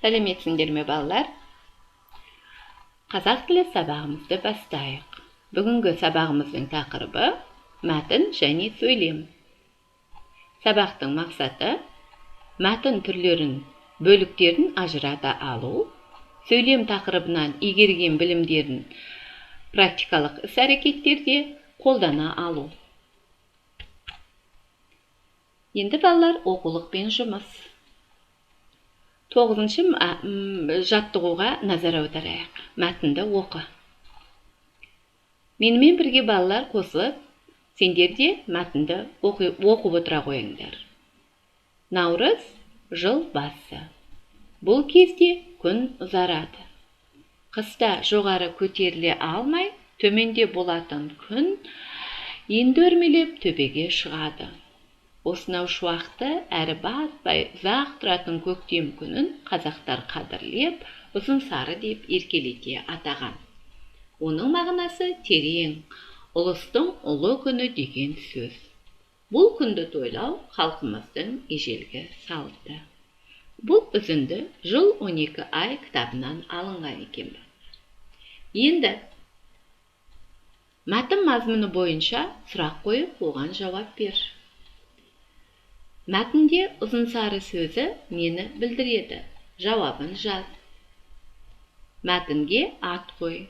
Сәлеметсіңдер ме балалар? Қазақ тілі сабағымызды бастайық. Бүгінгі сабағымыздың тақырыбы мәтін және сөйлем. Сабақтың мақсаты мәтін түрлерін, бөліктерін ажырата алу, сөйлем тақырыбынан игерген білімдерін практикалық іс-әрекеттерде қолдана алу. Енді балалар, оқулықпен жұмыс. 9-шы жаттығуға назар аударайық. Мәтінді оқы. Менімен бірге балалар қосылып, сендер де мәтінді оқып отыра қойыңдар. Наурыз жыл басы. Бұл кезде күн ұзарады. Қыста жоғары көтеріле алмай, төменде болатын күн енді өрмелеп төбеге шығады. Осынау шуақты әрі батпай ұзақ тұратын көктем күнін қазақтар қадірлеп, ұзын сары деп еркелете атаған. Оның мағынасы терең, ұлыстың ұлы күні деген сөз. Бұл күнді тойлау халқымыздың ежелгі салты. Бұл үзінді жыл 12 ай кітабынан алынған екен. Енді мәтін мазмұны бойынша сұрақ қойып, оған жауап бер. Мәтінде ұзын сары сөзі нені білдіреді? Жауабын жаз. Мәтінге ат қой.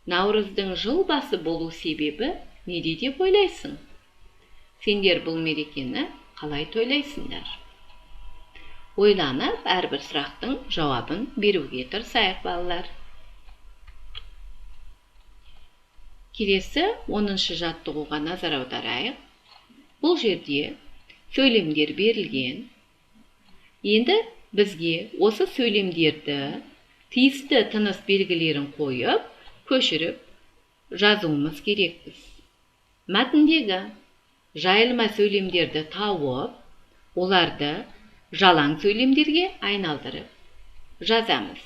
Наурыздың жыл басы болу себебі неде деп ойлайсың? Сендер бұл мерекені қалай тойлайсыңдар? Ойланып, әрбір сұрақтың жауабын беруге тырысайық, балалар. Келесі 10-шы жаттығуға назар аударайық. Бұл жерде сөйлемдер берілген. Енді бізге осы сөйлемдерді тиісті тыныс белгілерін қойып, көшіріп жазуымыз керекпіз. Мәтіндегі жайылма сөйлемдерді тауып, оларды жалаң сөйлемдерге айналдырып жазамыз.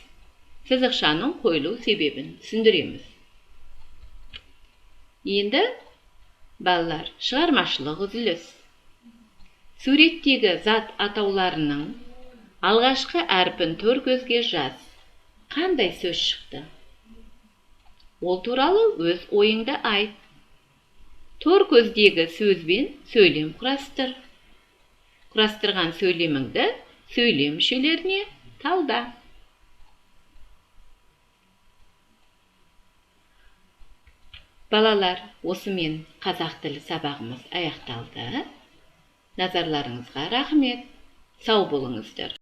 Сызықшаның қойылу себебін түсіндіреміз. Енді балалар, шығармашылық үзіліс. Суреттегі зат атауларының алғашқы әрпін төр көзге жаз. Қандай сөз шықты? Ол туралы өз ойыңды айт. Төр көздегі сөзбен сөйлем құрастыр. Құрастырған сөйлеміңді сөйлем мүшелеріне талда. Балалар, осымен қазақ тілі сабағымыз аяқталды. Назарларыңызға рахмет. Сау болыңыздар.